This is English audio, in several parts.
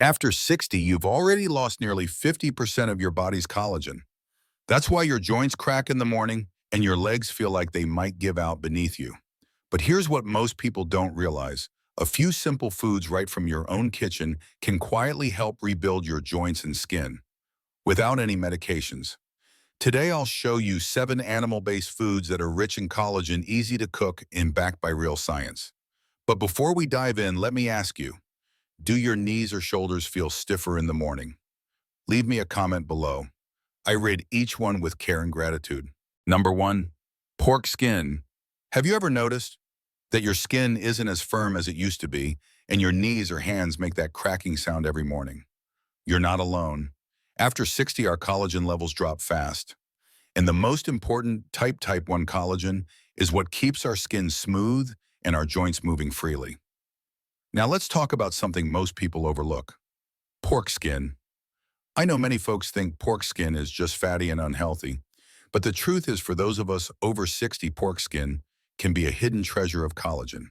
After 60, you've already lost nearly 50% of your body's collagen. That's why your joints crack in the morning and your legs feel like they might give out beneath you. But here's what most people don't realize. A few simple foods right from your own kitchen can quietly help rebuild your joints and skin without any medications. Today, I'll show you 7 animal-based foods that are rich in collagen, easy to cook, and backed by real science. But before we dive in, let me ask you, do your knees or shoulders feel stiffer in the morning? Leave me a comment below. I rate each one with care and gratitude. Number 1, pork skin. Have you ever noticed that your skin isn't as firm as it used to be, and your knees or hands make that cracking sound every morning? You're not alone. After 60, our collagen levels drop fast. And the most important type 1 collagen is what keeps our skin smooth and our joints moving freely. Now let's talk about something most people overlook. Pork skin. I know many folks think pork skin is just fatty and unhealthy, but the truth is for those of us over 60, pork skin can be a hidden treasure of collagen.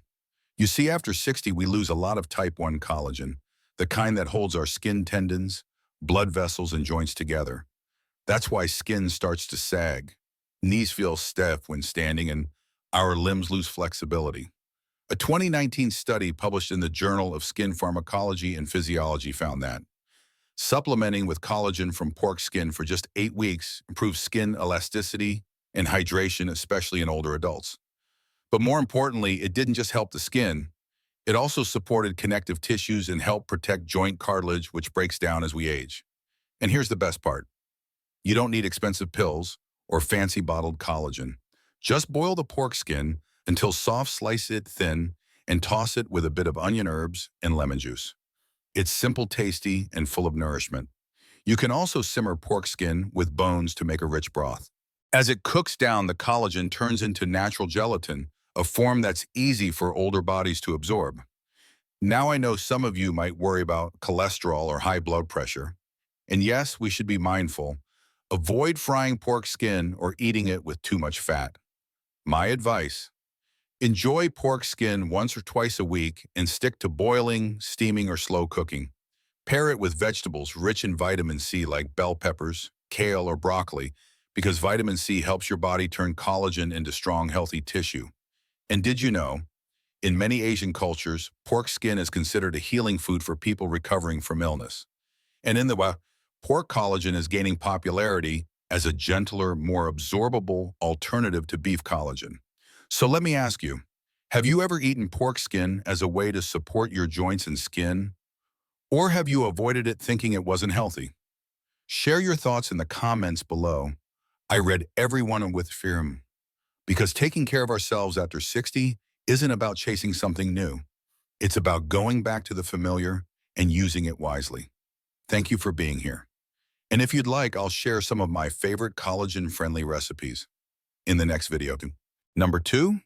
You see, after 60, we lose a lot of type 1 collagen, the kind that holds our skin tendons, blood vessels, and joints together. That's why skin starts to sag, knees feel stiff when standing, and our limbs lose flexibility. A 2019 study published in the Journal of Skin Pharmacology and Physiology found that supplementing with collagen from pork skin for just 8 weeks improves skin elasticity and hydration, especially in older adults. But more importantly, it didn't just help the skin, it also supported connective tissues and helped protect joint cartilage, which breaks down as we age. And here's the best part. You don't need expensive pills or fancy bottled collagen. Just boil the pork skin until soft, slice it thin, and toss it with a bit of onion herbs and lemon juice. It's simple, tasty, and full of nourishment. You can also simmer pork skin with bones to make a rich broth. As it cooks down, the collagen turns into natural gelatin, a form that's easy for older bodies to absorb. Now I know some of you might worry about cholesterol or high blood pressure. And yes, we should be mindful. Avoid frying pork skin or eating it with too much fat. My advice: enjoy pork skin once or twice a week and stick to boiling, steaming, or slow cooking. Pair it with vegetables rich in vitamin C like bell peppers, kale, or broccoli, because vitamin C helps your body turn collagen into strong, healthy tissue. And did you know, in many Asian cultures, pork skin is considered a healing food for people recovering from illness. And in the West, pork collagen is gaining popularity as a gentler, more absorbable alternative to beef collagen. So let me ask you, have you ever eaten pork skin as a way to support your joints and skin? Or have you avoided it thinking it wasn't healthy? Share your thoughts in the comments below. I read every one with fear, because taking care of ourselves after 60 isn't about chasing something new. It's about going back to the familiar and using it wisely. Thank you for being here. And if you'd like, I'll share some of my favorite collagen-friendly recipes in the next video. Number 2,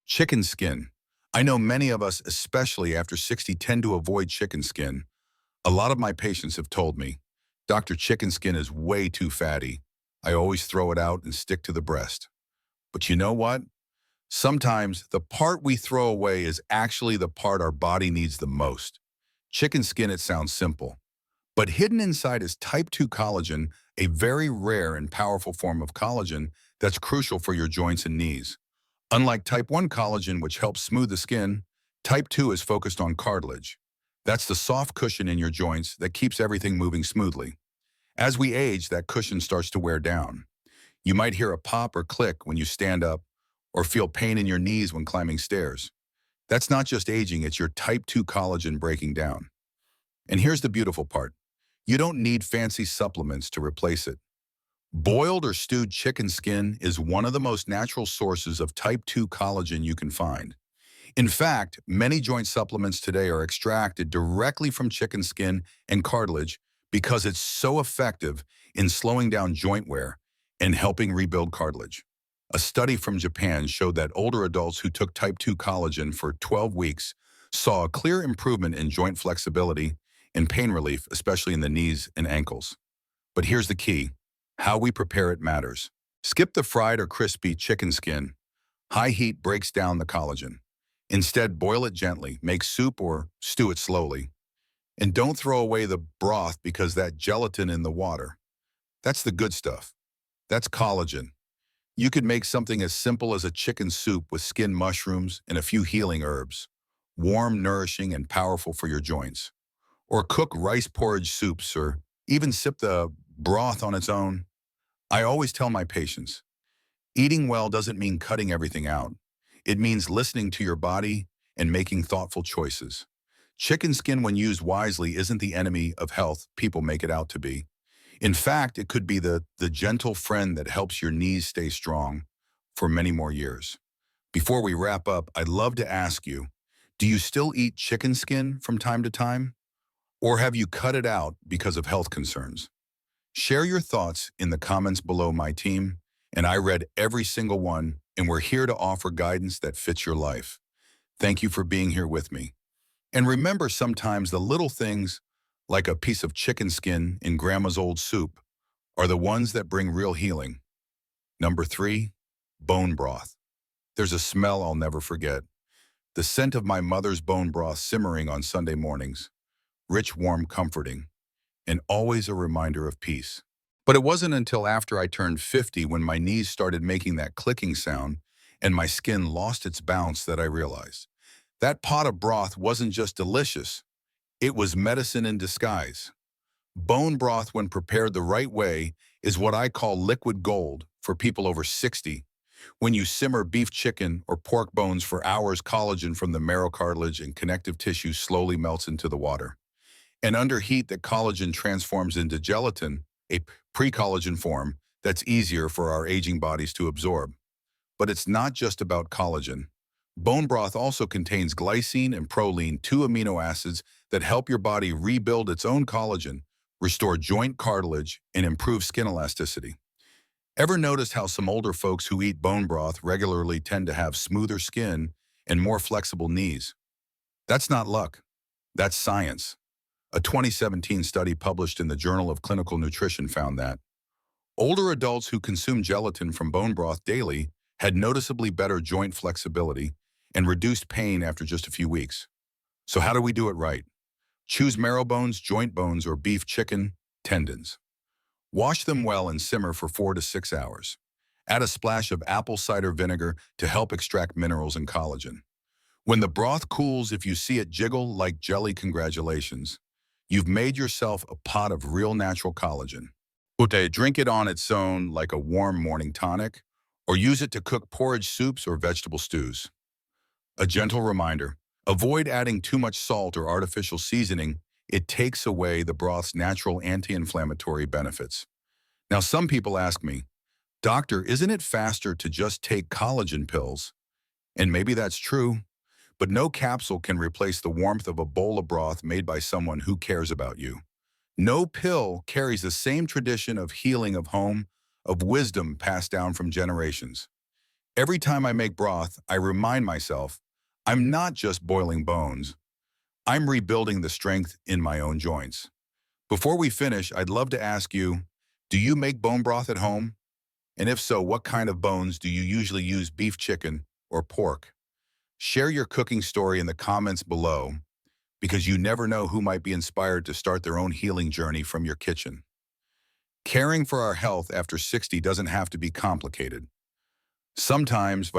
chicken skin. I know many of us, especially after 60, tend to avoid chicken skin. A lot of my patients have told me, "Dr. Chicken skin is way too fatty. I always throw it out and stick to the breast." But you know what? Sometimes the part we throw away is actually the part our body needs the most. Chicken skin, it sounds simple, but hidden inside is type 2 collagen, a very rare and powerful form of collagen that's crucial for your joints and knees. Unlike type 1 collagen, which helps smooth the skin, type 2 is focused on cartilage. That's the soft cushion in your joints that keeps everything moving smoothly. As we age, that cushion starts to wear down. You might hear a pop or click when you stand up, or feel pain in your knees when climbing stairs. That's not just aging, it's your type 2 collagen breaking down. And here's the beautiful part. You don't need fancy supplements to replace it. Boiled or stewed chicken skin is one of the most natural sources of type 2 collagen you can find. In fact, many joint supplements today are extracted directly from chicken skin and cartilage because it's so effective in slowing down joint wear and helping rebuild cartilage. A study from Japan showed that older adults who took type 2 collagen for 12 weeks saw a clear improvement in joint flexibility and pain relief, especially in the knees and ankles. But here's the key. How we prepare it matters. Skip the fried or crispy chicken skin. High heat breaks down the collagen. Instead, boil it gently, make soup or stew it slowly. And don't throw away the broth because that gelatin in the water, that's the good stuff. That's collagen. You could make something as simple as a chicken soup with skinned mushrooms and a few healing herbs. Warm, nourishing, and powerful for your joints. Or cook rice porridge soups or even sip the broth on its own. I always tell my patients, eating well doesn't mean cutting everything out. It means listening to your body and making thoughtful choices. Chicken skin, when used wisely, isn't the enemy of health people make it out to be. In fact, it could be the gentle friend that helps your knees stay strong for many more years. Before we wrap up, I'd love to ask you, do you still eat chicken skin from time to time? Or have you cut it out because of health concerns? Share your thoughts in the comments below, my team, and I read every single one, and we're here to offer guidance that fits your life. Thank you for being here with me. And remember, sometimes the little things, like a piece of chicken skin in grandma's old soup, are the ones that bring real healing. Number 3, bone broth. There's a smell I'll never forget. The scent of my mother's bone broth simmering on Sunday mornings. Rich, warm, comforting, and always a reminder of peace. But it wasn't until after I turned 50 when my knees started making that clicking sound and my skin lost its bounce that I realized that pot of broth wasn't just delicious, it was medicine in disguise. Bone broth, when prepared the right way, is what I call liquid gold for people over 60. When you simmer beef, chicken, or pork bones for hours, collagen from the marrow, cartilage, and connective tissue slowly melts into the water. And under heat, that collagen transforms into gelatin, a pre-collagen form that's easier for our aging bodies to absorb. But it's not just about collagen. Bone broth also contains glycine and proline, 2 amino acids that help your body rebuild its own collagen, restore joint cartilage, and improve skin elasticity. Ever noticed how some older folks who eat bone broth regularly tend to have smoother skin and more flexible knees? That's not luck. That's science. A 2017 study published in the Journal of Clinical Nutrition found that older adults who consume gelatin from bone broth daily had noticeably better joint flexibility and reduced pain after just a few weeks. So how do we do it right? Choose marrow bones, joint bones, or beef, chicken, tendons. Wash them well and simmer for 4 to 6 hours. Add a splash of apple cider vinegar to help extract minerals and collagen. When the broth cools, if you see it jiggle like jelly, congratulations. You've made yourself a pot of real natural collagen. Drink it on its own like a warm morning tonic, or use it to cook porridge soups or vegetable stews. A gentle reminder, avoid adding too much salt or artificial seasoning. It takes away the broth's natural anti-inflammatory benefits. Now, some people ask me, Doctor, isn't it faster to just take collagen pills? And maybe that's true, but no capsule can replace the warmth of a bowl of broth made by someone who cares about you. No pill carries the same tradition of healing of home, of wisdom passed down from generations. Every time I make broth, I remind myself, I'm not just boiling bones. I'm rebuilding the strength in my own joints. Before we finish, I'd love to ask you, do you make bone broth at home? And if so, what kind of bones do you usually use, beef, chicken, or pork? Share your cooking story in the comments below, because you never know who might be inspired to start their own healing journey from your kitchen. Caring for our health after 60 doesn't have to be complicated. Sometimes,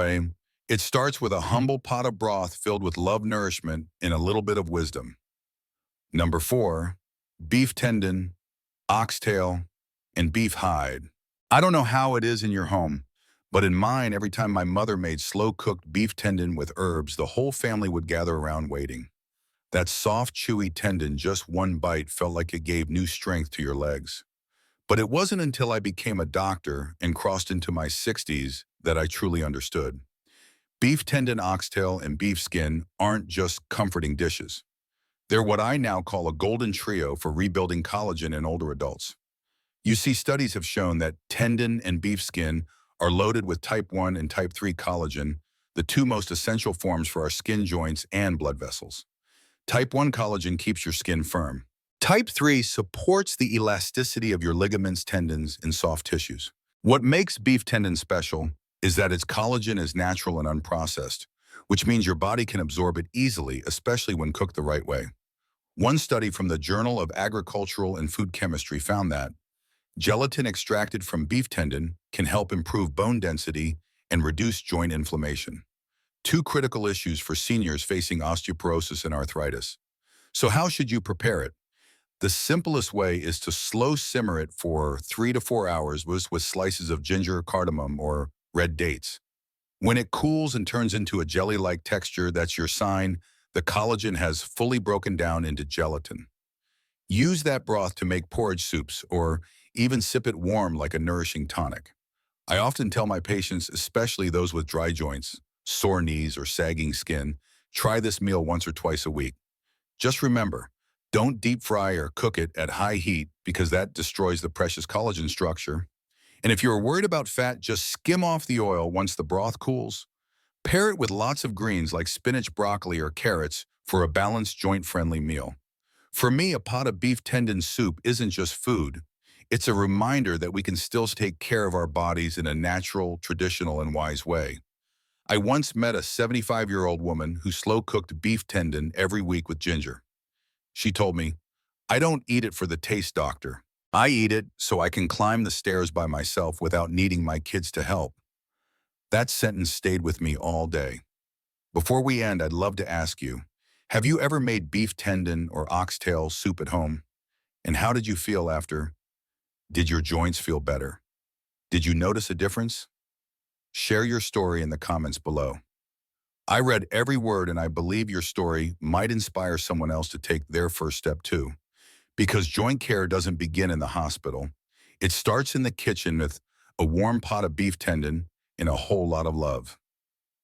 it starts with a humble pot of broth filled with love, nourishment, and a little bit of wisdom. Number 4, beef tendon, oxtail, and beef hide. I don't know how it is in your home, but in mine, every time my mother made slow-cooked beef tendon with herbs, the whole family would gather around waiting. That soft, chewy tendon, just one bite, felt like it gave new strength to your legs. But it wasn't until I became a doctor and crossed into my 60s that I truly understood. Beef tendon, oxtail, and beef skin aren't just comforting dishes. They're what I now call a golden trio for rebuilding collagen in older adults. You see, studies have shown that tendon and beef skin are loaded with type 1 and type 3 collagen, the 2 most essential forms for our skin, joints, and blood vessels. Type 1 collagen keeps your skin firm. Type 3 supports the elasticity of your ligaments, tendons, and soft tissues. What makes beef tendon special is that its collagen is natural and unprocessed, which means your body can absorb it easily, especially when cooked the right way. One study from the Journal of Agricultural and Food Chemistry found that gelatin extracted from beef tendon can help improve bone density and reduce joint inflammation. Two critical issues for seniors facing osteoporosis and arthritis. So how should you prepare it? The simplest way is to slow simmer it for 3 to 4 hours with slices of ginger, cardamom, or red dates. When it cools and turns into a jelly-like texture, that's your sign the collagen has fully broken down into gelatin. Use that broth to make porridge soups or even sip it warm like a nourishing tonic. I often tell my patients, especially those with dry joints, sore knees, or sagging skin, try this meal once or twice a week. Just remember, don't deep fry or cook it at high heat because that destroys the precious collagen structure. And if you're worried about fat, just skim off the oil once the broth cools. Pair it with lots of greens like spinach, broccoli, or carrots for a balanced, joint-friendly meal. For me, a pot of beef tendon soup isn't just food. It's a reminder that we can still take care of our bodies in a natural, traditional, and wise way. I once met a 75-year-old woman who slow-cooked beef tendon every week with ginger. She told me, "I don't eat it for the taste, doctor. I eat it so I can climb the stairs by myself without needing my kids to help." That sentence stayed with me all day. Before we end, I'd love to ask you, have you ever made beef tendon or oxtail soup at home? And how did you feel after? Did your joints feel better? Did you notice a difference? Share your story in the comments below. I read every word and I believe your story might inspire someone else to take their first step too. Because joint care doesn't begin in the hospital. It starts in the kitchen with a warm pot of beef tendon and a whole lot of love.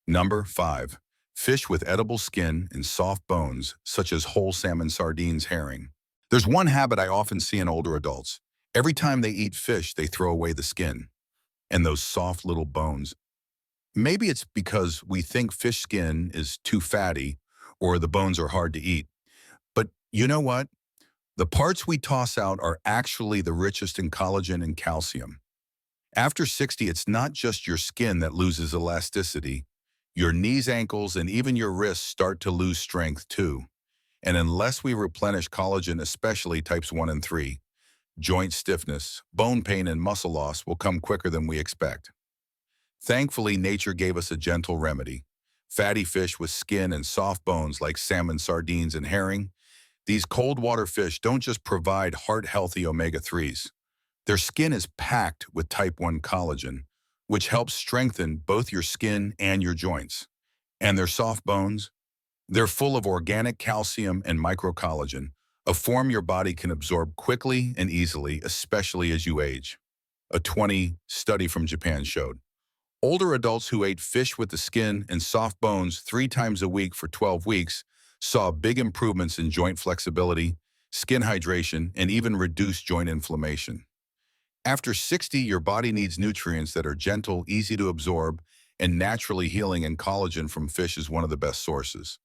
Number 5. Fish with edible skin and soft bones, such as whole salmon, sardines, herring. There's one habit I often see in older adults. Every time they eat fish, they throw away the skin and those soft little bones. Maybe it's because we think fish skin is too fatty or the bones are hard to eat. But you know what? The parts we toss out are actually the richest in collagen and calcium. After 60, it's not just your skin that loses elasticity. Your knees, ankles, and even your wrists start to lose strength too. And unless we replenish collagen, especially types 1 and 3, joint stiffness, bone pain, and muscle loss will come quicker than we expect. Thankfully, nature gave us a gentle remedy. Fatty fish with skin and soft bones like salmon, sardines, and herring. These cold water fish don't just provide heart-healthy omega-3s. Their skin is packed with type 1 collagen, which helps strengthen both your skin and your joints. And their soft bones? They're full of organic calcium and microcollagen, a form your body can absorb quickly and easily, especially as you age. A 20 study from Japan showed. Older adults who ate fish with the skin and soft bones 3 times a week for 12 weeks saw big improvements in joint flexibility, skin hydration, and even reduced joint inflammation. After 60, your body needs nutrients that are gentle, easy to absorb, and naturally healing, and collagen from fish is one of the best sources.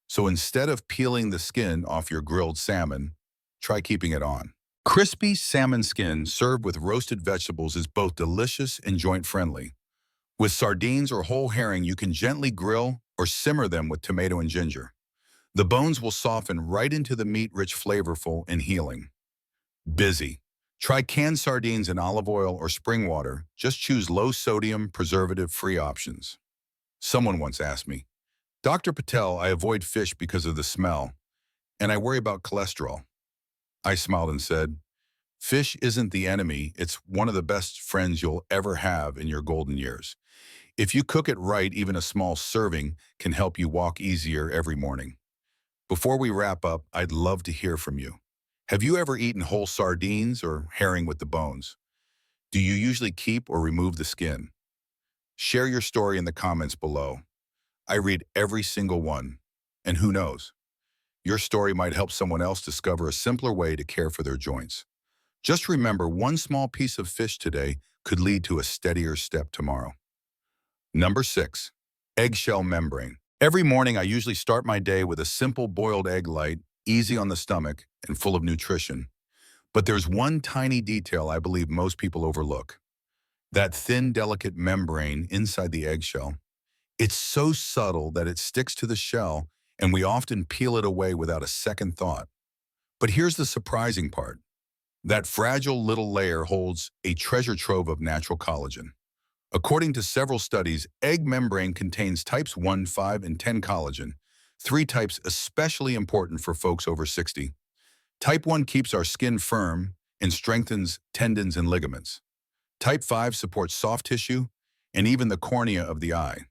So instead of peeling the skin off your grilled salmon, try keeping it on. Crispy salmon skin served with roasted vegetables is both delicious and joint-friendly. With sardines or whole herring, you can gently grill or simmer them with tomato and ginger. The bones will soften right into the meat, rich, flavorful, and healing. Busy. Try canned sardines in olive oil or spring water. Just choose low-sodium, preservative-free options. Someone once asked me, "Dr. Patel, I avoid fish because of the smell, and I worry about cholesterol." I smiled and said, "Fish isn't the enemy. It's one of the best friends you'll ever have in your golden years. If you cook it right, even a small serving can help you walk easier every morning." Before we wrap up, I'd love to hear from you. Have you ever eaten whole sardines or herring with the bones? Do you usually keep or remove the skin? Share your story in the comments below. I read every single one. And who knows? Your story might help someone else discover a simpler way to care for their joints. Just remember, one small piece of fish today could lead to a steadier step tomorrow. Number 6. Eggshell membrane. Every morning, I usually start my day with a simple boiled egg, light, easy on the stomach, and full of nutrition. But there's one tiny detail I believe most people overlook. That thin, delicate membrane inside the eggshell. It's so subtle that it sticks to the shell, and we often peel it away without a second thought. But here's the surprising part. That fragile little layer holds a treasure trove of natural collagen. According to several studies, egg membrane contains types 1, 5, and 10 collagen, three types especially important for folks over 60. Type 1 keeps our skin firm and strengthens tendons and ligaments. Type 5 supports soft tissue and even the cornea of the eye.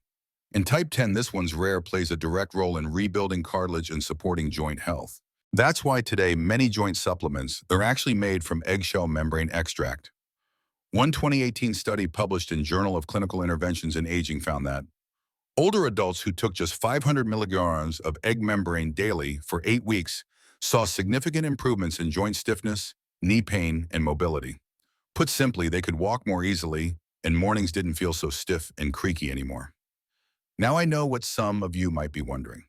And type 10, this one's rare, plays a direct role in rebuilding cartilage and supporting joint health. That's why today many joint supplements, they're actually made from eggshell membrane extract. One 2018 study published in Journal of Clinical Interventions in Aging found that older adults who took just 500 milligrams of egg membrane daily for 8 weeks saw significant improvements in joint stiffness, knee pain, and mobility. Put simply, they could walk more easily, and mornings didn't feel so stiff and creaky anymore. Now I know what some of you might be wondering.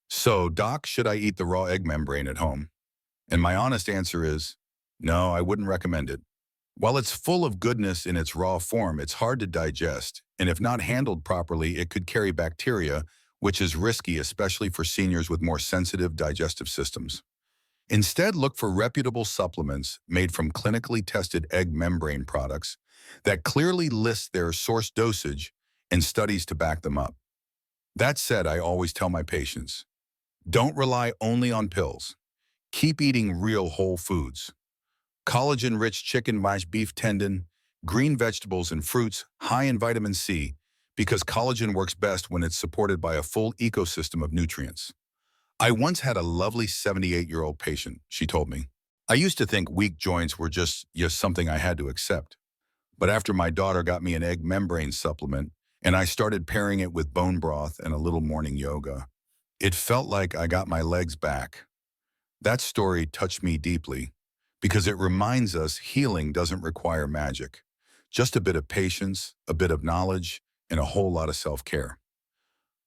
So, doc, should I eat the raw egg membrane at home? And my honest answer is, no, I wouldn't recommend it. While it's full of goodness in its raw form, it's hard to digest, and if not handled properly, it could carry bacteria, which is risky, especially for seniors with more sensitive digestive systems. Instead, look for reputable supplements made from clinically tested egg membrane products that clearly list their source dosage and studies to back them up. That said, I always tell my patients, don't rely only on pills. Keep eating real whole foods. Collagen-rich chicken/beef tendon, green vegetables and fruits high in vitamin C, because collagen works best when it's supported by a full ecosystem of nutrients. I once had a lovely 78-year-old patient, she told me. I used to think weak joints were just something I had to accept. But after my daughter got me an egg membrane supplement, and I started pairing it with bone broth and a little morning yoga, it felt like I got my legs back. That story touched me deeply because it reminds us healing doesn't require magic, just a bit of patience, a bit of knowledge, and a whole lot of self-care.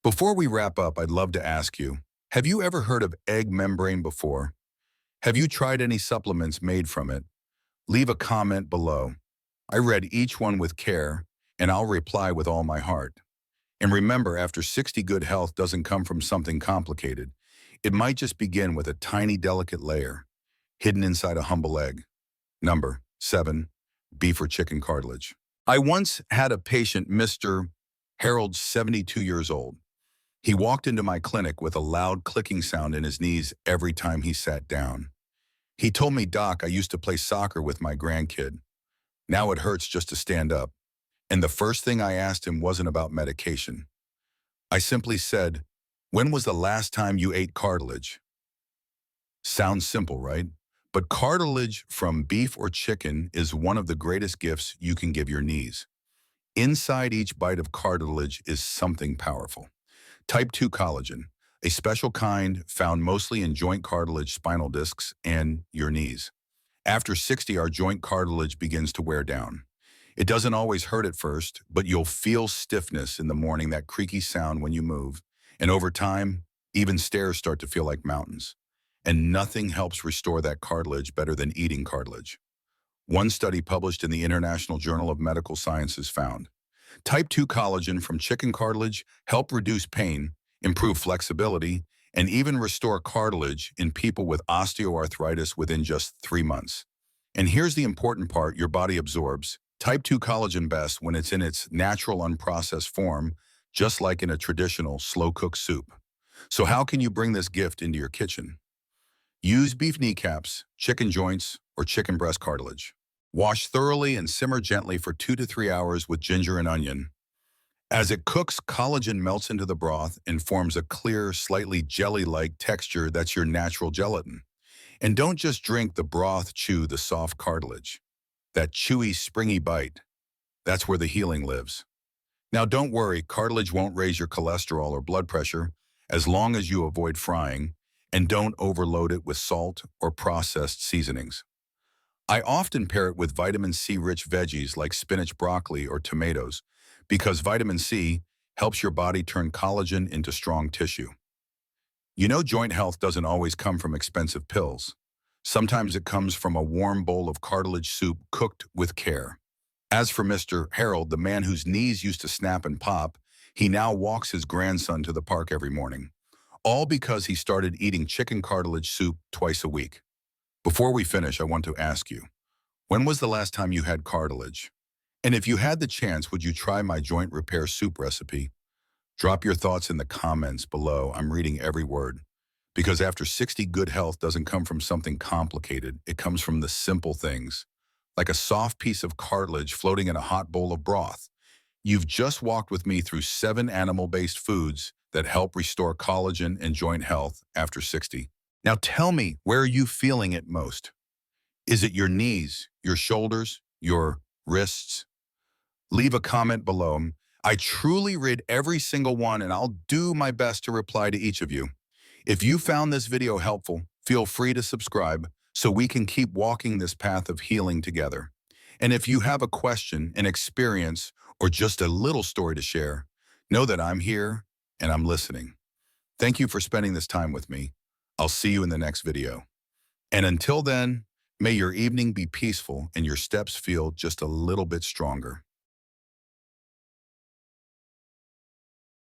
Before we wrap up, I'd love to ask you, have you ever heard of egg membrane before? Have you tried any supplements made from it? Leave a comment below. I read each one with care, and I'll reply with all my heart. And remember, after 60, good health doesn't come from something complicated. It might just begin with a tiny, delicate layer, hidden inside a humble egg. Number 7, beef or chicken cartilage. I once had a patient, Mr. Harold, 72 years old. He walked into my clinic with a loud clicking sound in his knees every time he sat down. He told me, "Doc, I used to play soccer with my grandkid. Now it hurts just to stand up." And the first thing I asked him wasn't about medication. I simply said, "When was the last time you ate cartilage?" Sounds simple, right? But cartilage from beef or chicken is one of the greatest gifts you can give your knees. Inside each bite of cartilage is something powerful. Type 2 collagen, a special kind found mostly in joint cartilage, spinal discs, and your knees. After 60, our joint cartilage begins to wear down. It doesn't always hurt at first, but you'll feel stiffness in the morning, that creaky sound when you move. And over time, even stairs start to feel like mountains. And nothing helps restore that cartilage better than eating cartilage. One study published in the International Journal of Medical Sciences found type 2 collagen from chicken cartilage help reduce pain, improve flexibility, and even restore cartilage in people with osteoarthritis within just 3 months. And here's the important part: your body absorbs type 2 collagen best when it's in its natural unprocessed form, just like in a traditional slow-cooked soup. So how can you bring this gift into your kitchen? Use beef kneecaps, chicken joints, or chicken breast cartilage. Wash thoroughly and simmer gently for 2 to 3 hours with ginger and onion. As it cooks, collagen melts into the broth and forms a clear, slightly jelly-like texture that's your natural gelatin. And don't just drink the broth, chew the soft cartilage. That chewy, springy bite, that's where the healing lives. Now don't worry, cartilage won't raise your cholesterol or blood pressure as long as you avoid frying and don't overload it with salt or processed seasonings. I often pair it with vitamin C-rich veggies like spinach, broccoli, or tomatoes because vitamin C helps your body turn collagen into strong tissue. You know, joint health doesn't always come from expensive pills. Sometimes it comes from a warm bowl of cartilage soup cooked with care. As for Mr. Harold, the man whose knees used to snap and pop, he now walks his grandson to the park every morning. All because he started eating chicken cartilage soup twice a week. Before we finish, I want to ask you, when was the last time you had cartilage? And if you had the chance, would you try my joint repair soup recipe? Drop your thoughts in the comments below. I'm reading every word. Because after 60, good health doesn't come from something complicated. It comes from the simple things, like a soft piece of cartilage floating in a hot bowl of broth. You've just walked with me through 7 animal-based foods that help restore collagen and joint health after 60. Now tell me, where are you feeling it most? Is it your knees, your shoulders, your wrists? Leave a comment below. I truly read every single one, and I'll do my best to reply to each of you. If you found this video helpful, feel free to subscribe so we can keep walking this path of healing together. And if you have a question, an experience, or just a little story to share, know that I'm here and I'm listening. Thank you for spending this time with me. I'll see you in the next video. And until then, may your evening be peaceful and your steps feel just a little bit stronger.